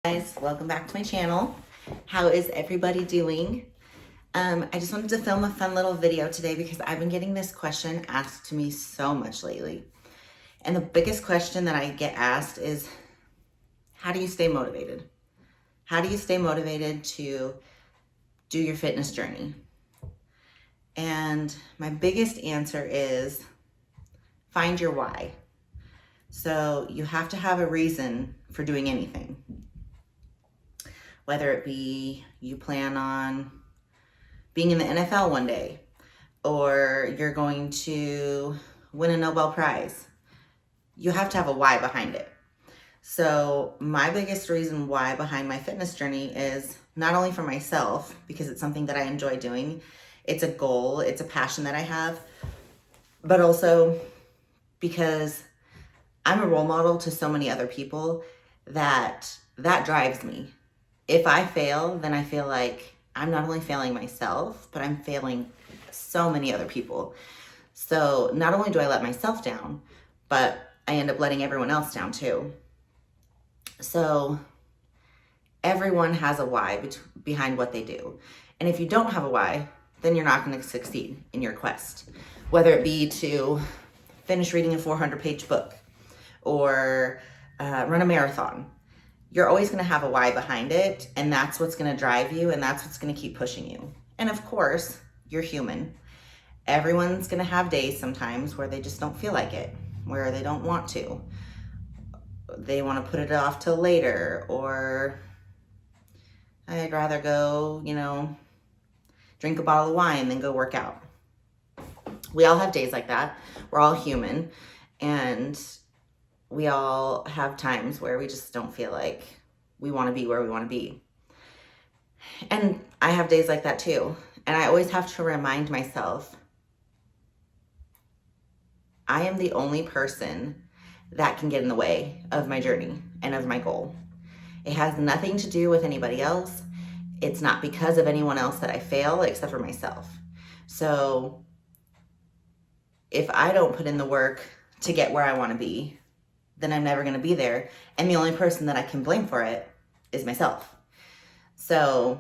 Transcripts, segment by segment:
Guys, welcome back to my channel. How is everybody doing? I just wanted to film a fun little video today because I've been getting this question asked to me so much lately. And the biggest question that I get asked is, how do you stay motivated? How do you stay motivated to do your fitness journey? And my biggest answer is find your why. So you have to have a reason for doing anything. Whether it be you plan on being in the NFL one day, or you're going to win a Nobel Prize, you have to have a why behind it. So my biggest reason why behind my fitness journey is not only for myself, because it's something that I enjoy doing, it's a goal, it's a passion that I have, but also because I'm a role model to so many other people that drives me. If I fail, then I feel like I'm not only failing myself, but I'm failing so many other people. So not only do I let myself down, but I end up letting everyone else down too. So everyone has a why behind what they do. And if you don't have a why, then you're not going to succeed in your quest. Whether it be to finish reading a 400-page book or run a marathon. You're always going to have a why behind it, and that's what's going to drive you, and that's what's going to keep pushing you. And of course, you're human. Everyone's going to have days sometimes where they just don't feel like it, where they don't want to. They want to put it off till later, or I'd rather go, drink a bottle of wine than go work out. We all have days like that. We're all human, and we all have times where we just don't feel like we want to be where we want to be. And I have days like that too. And I always have to remind myself, I am the only person that can get in the way of my journey and of my goal. It has nothing to do with anybody else. It's not because of anyone else that I fail except for myself. So if I don't put in the work to get where I want to be, then I'm never going to be there. And the only person that I can blame for it is myself. So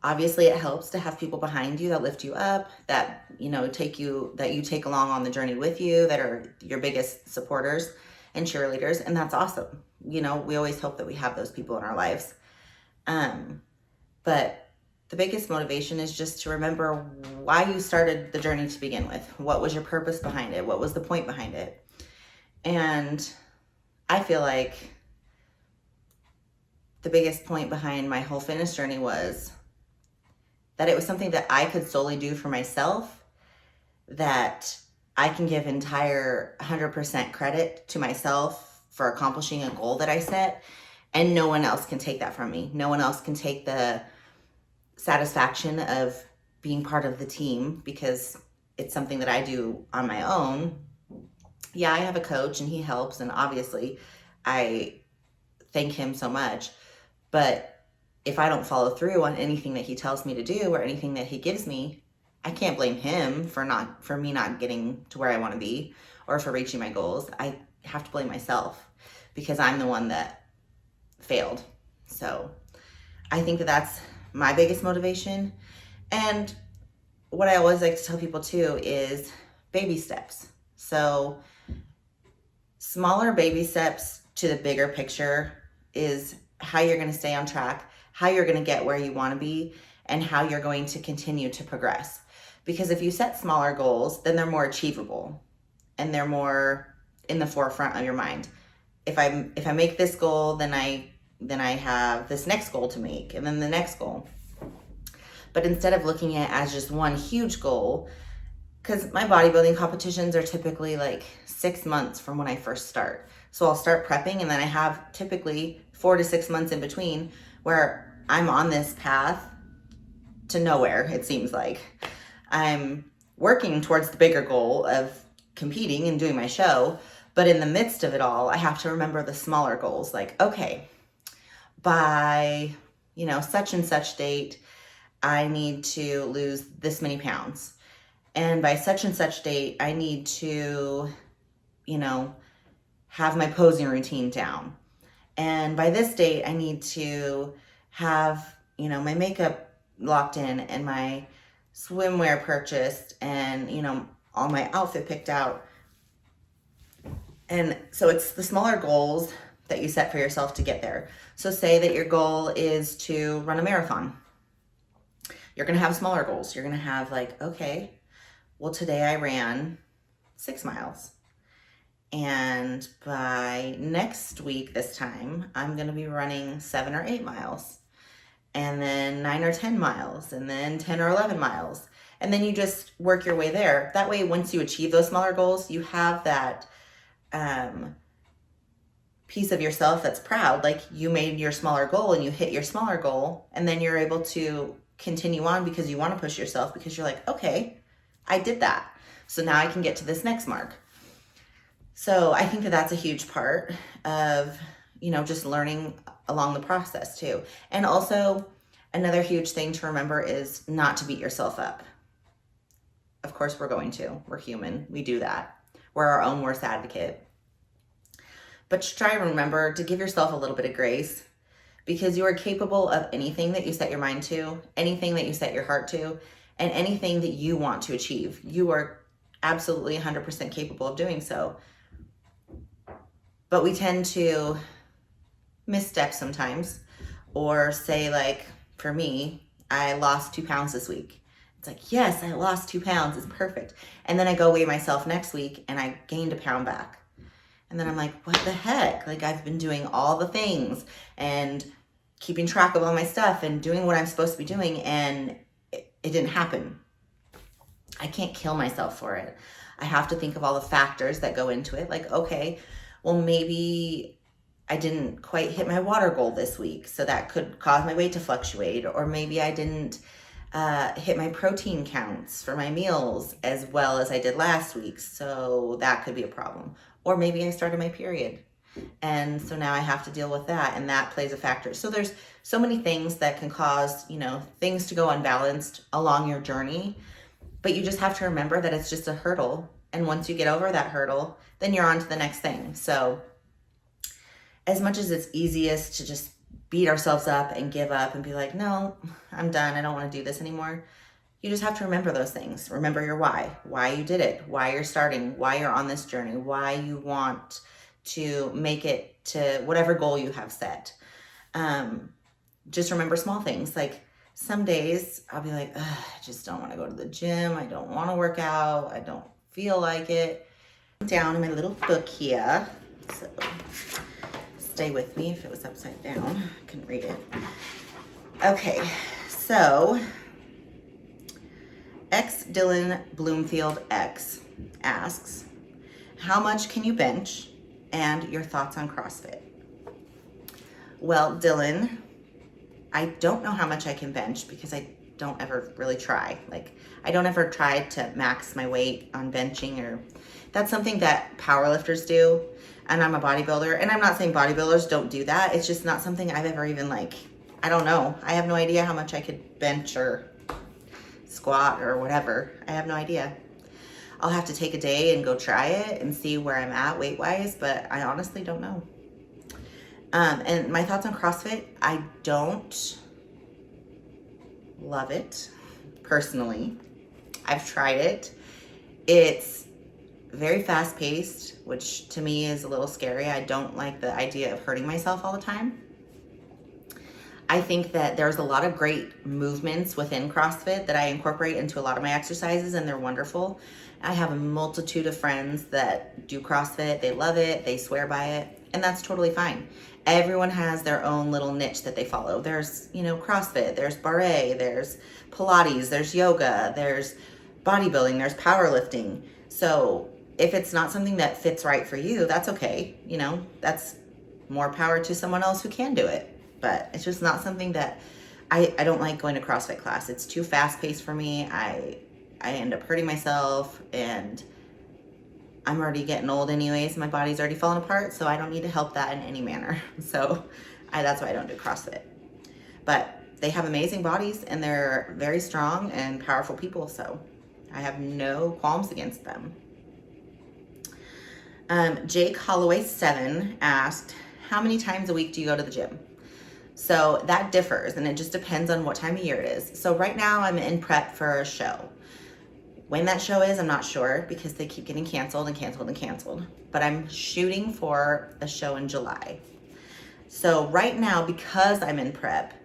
obviously it helps to have people behind you that lift you up, that, that you take along on the journey with you, that are your biggest supporters and cheerleaders. And that's awesome. We always hope that we have those people in our lives. But the biggest motivation is just to remember why you started the journey to begin with. What was your purpose behind it? What was the point behind it? And I feel like the biggest point behind my whole fitness journey was that it was something that I could solely do for myself, that I can give entire 100% credit to myself for accomplishing a goal that I set, and no one else can take that from me. No one else can take the satisfaction of being part of the team, because it's something that I do on my own. Yeah, I have a coach and he helps, and obviously I thank him so much. But if I don't follow through on anything that he tells me to do or anything that he gives me, I can't blame him for me not getting to where I want to be or for reaching my goals. I have to blame myself because I'm the one that failed. So I think that that's my biggest motivation. And what I always like to tell people too is baby steps. So smaller baby steps to the bigger picture is how you're going to stay on track, how you're going to get where you want to be, and how you're going to continue to progress. Because if you set smaller goals, then they're more achievable and they're more in the forefront of your mind. If I make this goal, then I have this next goal to make, and then the next goal. But instead of looking at it as just one huge goal, because my bodybuilding competitions are typically like 6 months from when I first start. So I'll start prepping, and then I have typically 4 to 6 months in between where I'm on this path to nowhere, it seems like. I'm working towards the bigger goal of competing and doing my show, but in the midst of it all, I have to remember the smaller goals. Like, okay, by, such and such date, I need to lose this many pounds. And by such and such date, I need to, have my posing routine down. And by this date, I need to have, my makeup locked in and my swimwear purchased and, all my outfit picked out. And so it's the smaller goals that you set for yourself to get there. So say that your goal is to run a marathon. You're going to have smaller goals. You're going to have like, okay, well, today I ran 6 miles. And by next week, this time, I'm going to be running 7 or 8 miles, and then 9 or 10 miles, and then 10 or 11 miles. And then you just work your way there. That way, once you achieve those smaller goals, you have that piece of yourself that's proud. Like you made your smaller goal and you hit your smaller goal, and then you're able to continue on because you want to push yourself because you're like, okay, I did that. So now I can get to this next mark. So I think that that's a huge part of, just learning along the process too. And also another huge thing to remember is not to beat yourself up. Of course we're going to, we're human. We do that. We're our own worst advocate. But try to remember to give yourself a little bit of grace because you are capable of anything that you set your mind to, anything that you set your heart to, and anything that you want to achieve. You are absolutely 100% capable of doing so. But we tend to misstep sometimes or say like, for me, I lost 2 pounds this week. It's like, yes, I lost 2 pounds. It's perfect. And then I go weigh myself next week and I gained 1 pound back. And then I'm like, what the heck? Like I've been doing all the things and keeping track of all my stuff and doing what I'm supposed to be doing. And it didn't happen. I can't kill myself for it. I have to think of all the factors that go into it. Like, okay, well, maybe I didn't quite hit my water goal this week, so that could cause my weight to fluctuate. Or maybe I didn't hit my protein counts for my meals as well as I did last week, so that could be a problem. Or maybe I started my period, and so now I have to deal with that, and that plays a factor. So there's so many things that can cause, things to go unbalanced along your journey, but you just have to remember that it's just a hurdle. And once you get over that hurdle, then you're on to the next thing. So as much as it's easiest to just beat ourselves up and give up and be like, no, I'm done. I don't want to do this anymore. You just have to remember those things. Remember your why you did it, why you're starting, why you're on this journey, why you want to make it to whatever goal you have set. Just remember small things. Like some days I'll be like, I just don't want to go to the gym. I don't want to work out. I don't feel like it. Down in my little book here, so stay with me. If it was upside down, I couldn't read it. Okay, so X Dylan Bloomfield X asks, how much can you bench and your thoughts on CrossFit? Well, Dylan, I don't know how much I can bench because I don't ever really try. Like I don't ever try to max my weight on benching, or that's something that powerlifters do. And I'm a bodybuilder, and I'm not saying bodybuilders don't do that. It's just not something I've ever even I don't know. I have no idea how much I could bench or squat or whatever. I have no idea. I'll have to take a day and go try it and see where I'm at weight-wise, but I honestly don't know. And my thoughts on CrossFit, I don't love it personally. I've tried it. It's very fast-paced, which to me is a little scary. I don't like the idea of hurting myself all the time. I think that there's a lot of great movements within CrossFit that I incorporate into a lot of my exercises, and they're wonderful. I have a multitude of friends that do CrossFit. They love it. They swear by it, and that's totally fine. Everyone has their own little niche that they follow. There's, CrossFit, there's barre, there's Pilates, there's yoga, there's bodybuilding, there's powerlifting. So if it's not something that fits right for you, that's okay. That's more power to someone else who can do it. But it's just not something that I don't like going to CrossFit class. It's too fast-paced for me. I end up hurting myself, and I'm already getting old anyways. My body's already falling apart, so I don't need to help that in any manner. So that's why I don't do CrossFit. But they have amazing bodies, and they're very strong and powerful people, so I have no qualms against them. Jake Holloway 7 asked, how many times a week do you go to the gym? So that differs, and it just depends on what time of year it is. So right now I'm in prep for a show. When that show is, I'm not sure because they keep getting canceled and canceled and canceled. But I'm shooting for a show in July. So right now, because I'm in prep,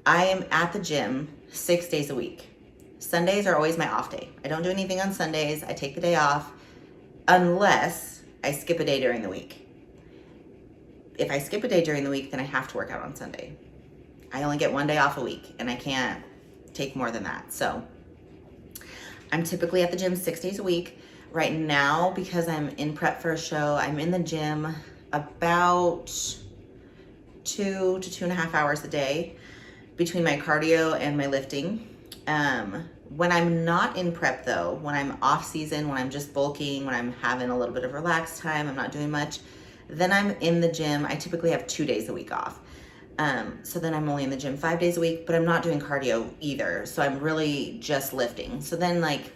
I am at the gym 6 days a week. Sundays are always my off day. I don't do anything on Sundays. I take the day off unless I skip a day during the week. If I skip a day during the week, then I have to work out on Sunday. I only get 1 day off a week, and I can't take more than that. So I'm typically at the gym 6 days a week. Right now, because I'm in prep for a show, I'm in the gym about 2 to 2.5 hours a day between my cardio and my lifting. When I'm not in prep though, when I'm off season, when I'm just bulking, when I'm having a little bit of relaxed time, I'm not doing much, then I'm in the gym. I typically have 2 days a week off. So then I'm only in the gym 5 days a week, but I'm not doing cardio either. So I'm really just lifting. So then like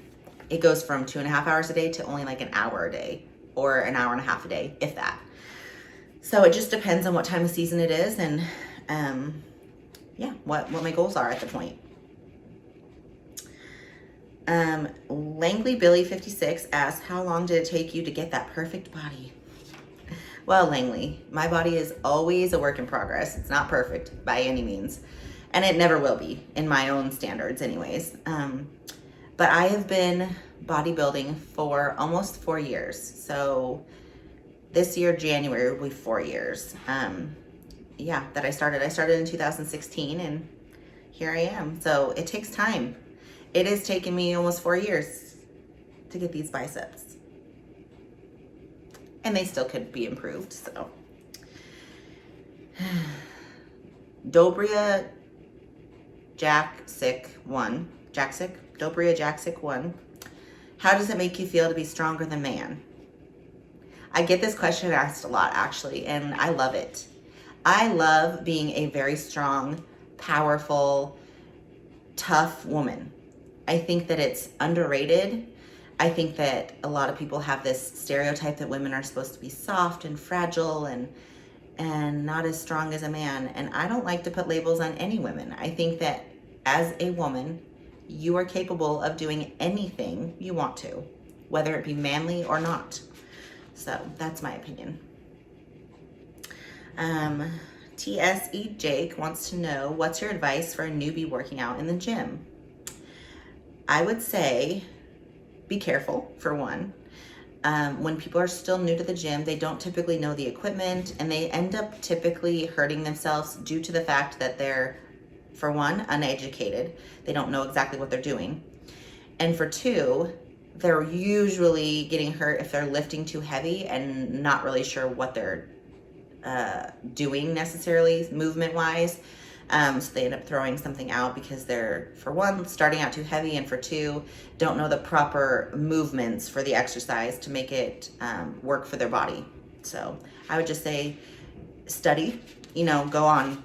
it goes from 2.5 hours a day to only like an hour a day or an hour and a half a day, if that. So it just depends on what time of season it is and what my goals are at the point. Langley Billy 56 asked, how long did it take you to get that perfect body? Well, Langley, my body is always a work in progress. It's not perfect by any means. And it never will be in my own standards anyways. But I have been bodybuilding for almost 4 years. So this year, January, will be 4 years. That I started. I started in 2016 and here I am. So it takes time. It has taken me almost 4 years to get these biceps. And they still could be improved, so. Dobria Jack-Sick 1. Dobria Jack-Sick 1. How does it make you feel to be stronger than man? I get this question asked a lot, actually, and I love it. I love being a very strong, powerful, tough woman. I think that it's underrated. I think that a lot of people have this stereotype that women are supposed to be soft and fragile and not as strong as a man. And I don't like to put labels on any women. I think that as a woman, you are capable of doing anything you want to, whether it be manly or not. So that's my opinion. TSE Jake wants to know, what's your advice for a newbie working out in the gym? I would say be careful, for one. When people are still new to the gym, they don't typically know the equipment and they end up typically hurting themselves due to the fact that they're, for one, uneducated. They don't know exactly what they're doing. And for two, they're usually getting hurt if they're lifting too heavy and not really sure what they're doing necessarily movement-wise. So they end up throwing something out because they're, for one, starting out too heavy, and for two, don't know the proper movements for the exercise to make it work for their body. So I would just say study, go on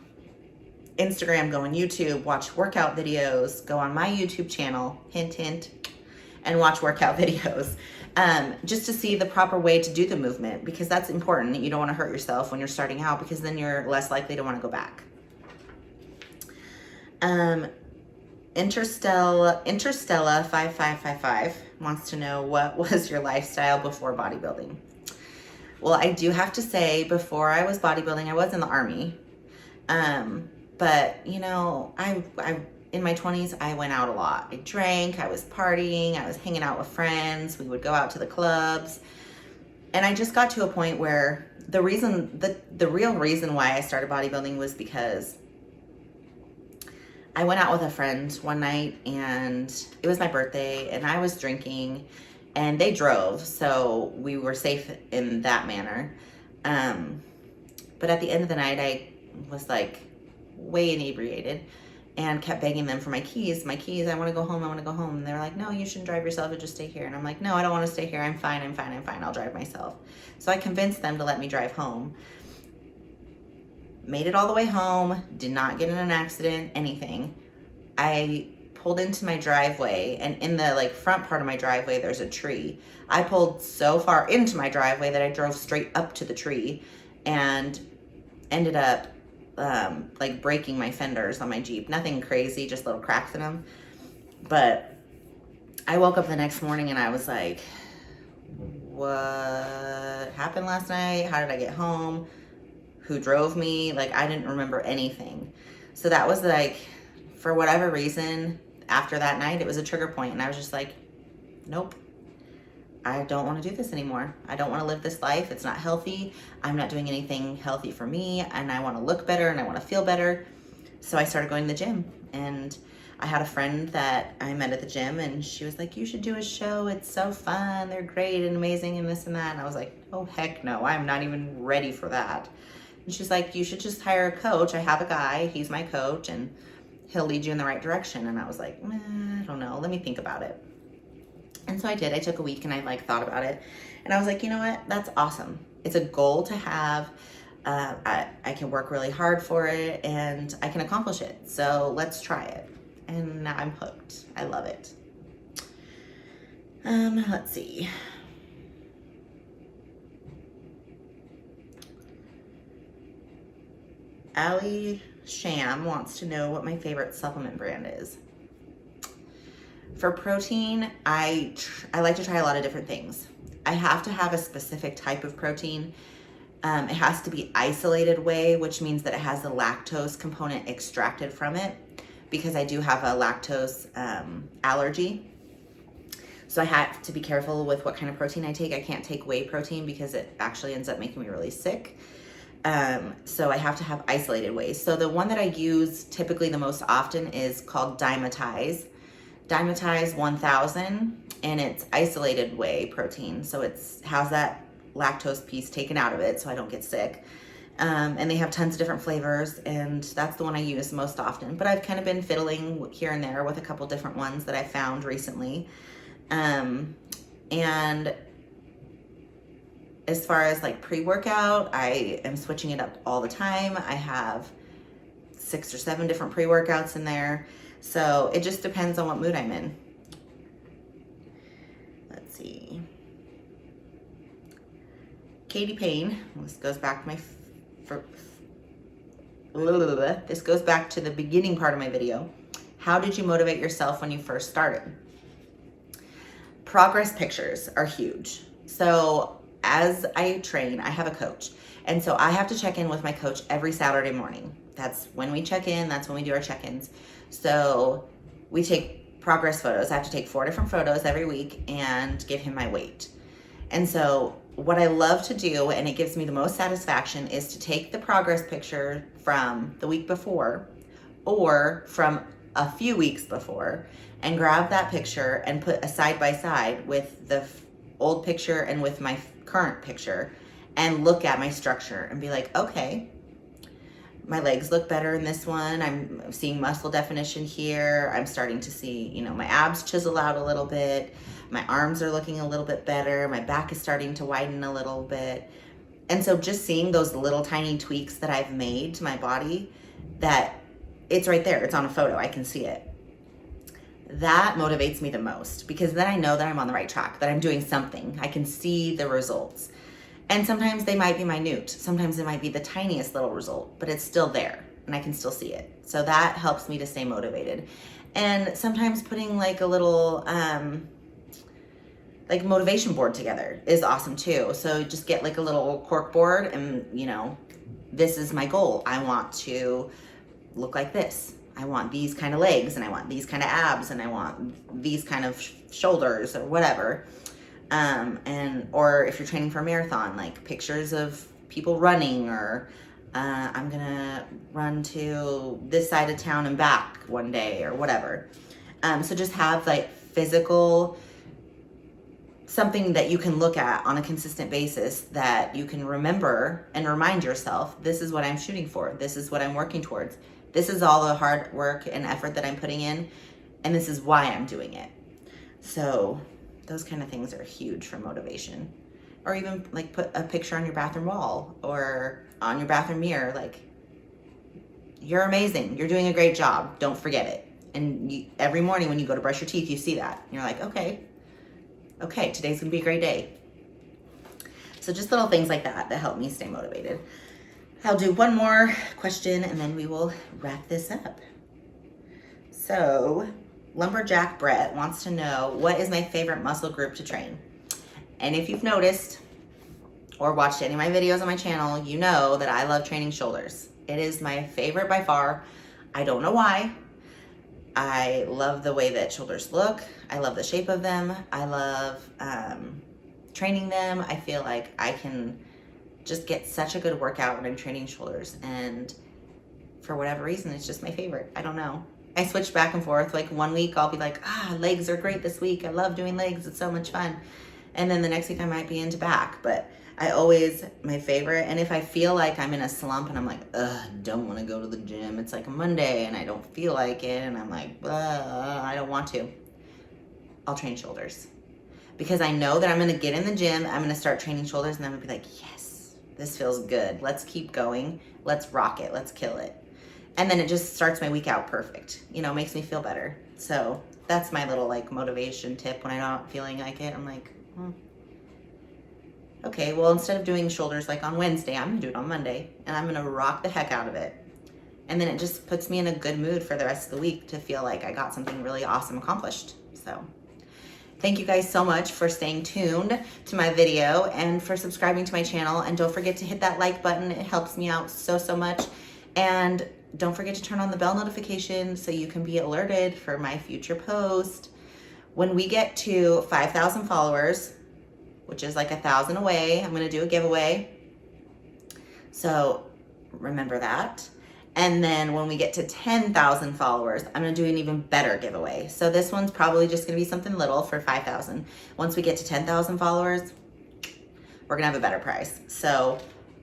Instagram, go on YouTube, watch workout videos, go on my YouTube channel, hint, hint, and watch workout videos. Just to see the proper way to do the movement, because that's important. You don't want to hurt yourself when you're starting out, because then you're less likely to want to go back. Interstella 5555 wants to know, what was your lifestyle before bodybuilding? Well, I do have to say, before I was bodybuilding, I was in the Army. But I in my 20s, I went out a lot. I drank, I was partying, I was hanging out with friends. We would go out to the clubs. And I just got to a point where the real reason why I started bodybuilding was because I went out with a friend one night and it was my birthday and I was drinking and they drove, so we were safe in that manner. But at the end of the night, I was like way inebriated and kept begging them for my keys. I want to go home. And they were like, no, you shouldn't drive yourself, and just stay here. And I'm like, no, I don't want to stay here. I'm fine. I'll drive myself. So I convinced them to let me drive home. Made it all the way home, did not get in an accident, anything. I pulled into my driveway, and in the front part of my driveway, there's a tree. I pulled so far into my driveway that I drove straight up to the tree and ended up like breaking my fenders on my Jeep. Nothing crazy, just little cracks in them. But I woke up the next morning and I was like, what happened last night? How did I get home? Who drove me? Like, I didn't remember anything. So that was like, for whatever reason, after that night, it was a trigger point. And I was just like, nope, I don't want to do this anymore. I don't want to live this life. It's not healthy. I'm not doing anything healthy for me. And I want to look better and I want to feel better. So I started going to the gym. And I had a friend that I met at the gym and she was like, you should do a show. It's so fun. They're great and amazing and this and that. And I was like, oh, heck no. I'm not even ready for that. And she's like, you should just hire a coach. I have a guy. He's my coach and he'll lead you in the right direction. And I was like, I don't know. Let me think about it. And so I did. I took a week and I like thought about it. And I was like, you know what? That's awesome. It's a goal to have. I can work really hard for it and I can accomplish it. So let's try it. And now I'm hooked. I love it. Let's see. Allie Sham wants to know what my favorite supplement brand is. For protein, I like to try a lot of different things. I have to have a specific type of protein. It has to be isolated whey, which means that it has the lactose component extracted from it, because I do have a lactose allergy. So I have to be careful with what kind of protein I take. I can't take whey protein because it actually ends up making me really sick. So I have to have isolated whey. So the one that I use typically the most often is called Dimetize 1000, and it's isolated whey protein. So it's has that lactose piece taken out of it so I don't get sick. And they have tons of different flavors, and that's the one I use most often. But I've kind of been fiddling here and there with a couple different ones that I found recently. And as far as like pre-workout, I am switching it up all the time. I have 6 or 7 different pre-workouts in there. So it just depends on what mood I'm in. Let's see. Katie Payne, this goes back to this goes back to the beginning part of my video. How did you motivate yourself when you first started? Progress pictures are huge. So as I train, I have a coach. And so I have to check in with my coach every Saturday morning. That's when we check in. That's when we do our check-ins. So we take progress photos. I have to take 4 different photos every week and give him my weight. And so what I love to do, and it gives me the most satisfaction, is to take the progress picture from the week before or from a few weeks before and grab that picture and put a side by side with the old picture and with my current picture and look at my structure and be like, okay, my legs look better in this one. I'm seeing muscle definition here. I'm starting to see, my abs chisel out a little bit. My arms are looking a little bit better. My back is starting to widen a little bit. And so just seeing those little tiny tweaks that I've made to my body, that it's right there. It's on a photo. I can see it. That motivates me the most, because then I know that I'm on the right track, that I'm doing something. I can see the results. And sometimes they might be minute. Sometimes it might be the tiniest little result, but it's still there and I can still see it. So that helps me to stay motivated. And sometimes putting like a little like motivation board together is awesome too. So just get like a little cork board and this is my goal. I want to look like this. I want these kind of legs and I want these kind of abs and I want these kind of shoulders or whatever. Or if you're training for a marathon, like pictures of people running, or I'm gonna run to this side of town and back one day or whatever. So just have like physical, something that you can look at on a consistent basis that you can remember and remind yourself, this is what I'm shooting for. This is what I'm working towards. This is all the hard work and effort that I'm putting in, and this is why I'm doing it. So those kind of things are huge for motivation. Or even like put a picture on your bathroom wall or on your bathroom mirror, like, you're amazing. You're doing a great job. Don't forget it. And every morning when you go to brush your teeth, you see that. And you're like, okay, today's gonna be a great day. So just little things like that help me stay motivated. I'll do one more question and then we will wrap this up. So, Lumberjack Brett wants to know, what is my favorite muscle group to train? And if you've noticed or watched any of my videos on my channel, you know that I love training shoulders. It is my favorite by far. I don't know why. I love the way that shoulders look. I love the shape of them. I love training them. I feel like I can just get such a good workout when I'm training shoulders, and for whatever reason, it's just my favorite. I don't know. I switch back and forth. Like 1 week I'll be like, legs are great this week. I love doing legs. It's so much fun. And then the next week I might be into back, but I always, my favorite. And if I feel like I'm in a slump and I'm like, don't want to go to the gym. It's like a Monday and I don't feel like it. And I'm like, I don't want to. I'll train shoulders because I know that I'm going to get in the gym. I'm going to start training shoulders and I'm going to be like, yes, this feels good. Let's keep going. Let's rock it. Let's kill it. And then it just starts my week out perfect. You know, makes me feel better. So that's my little like motivation tip when I'm not feeling like it. I'm like, okay, well, instead of doing shoulders like on Wednesday, I'm gonna do it on Monday and I'm gonna rock the heck out of it. And then it just puts me in a good mood for the rest of the week to feel like I got something really awesome accomplished. So thank you guys so much for staying tuned to my video and for subscribing to my channel. And don't forget to hit that like button. It helps me out so, so much. And don't forget to turn on the bell notification so you can be alerted for my future post. When we get to 5,000 followers, which is like 1,000 away, I'm gonna do a giveaway. So remember that. And then when we get to 10,000 followers, I'm gonna do an even better giveaway. So this one's probably just gonna be something little for 5,000. Once we get to 10,000 followers, we're gonna have a better prize. So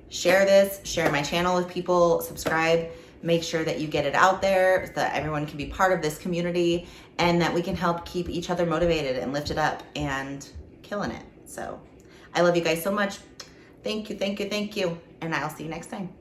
share this, share my channel with people, subscribe, make sure that you get it out there so that everyone can be part of this community and that we can help keep each other motivated and lifted up and killing it. So I love you guys so much. Thank you, thank you, thank you. And I'll see you next time.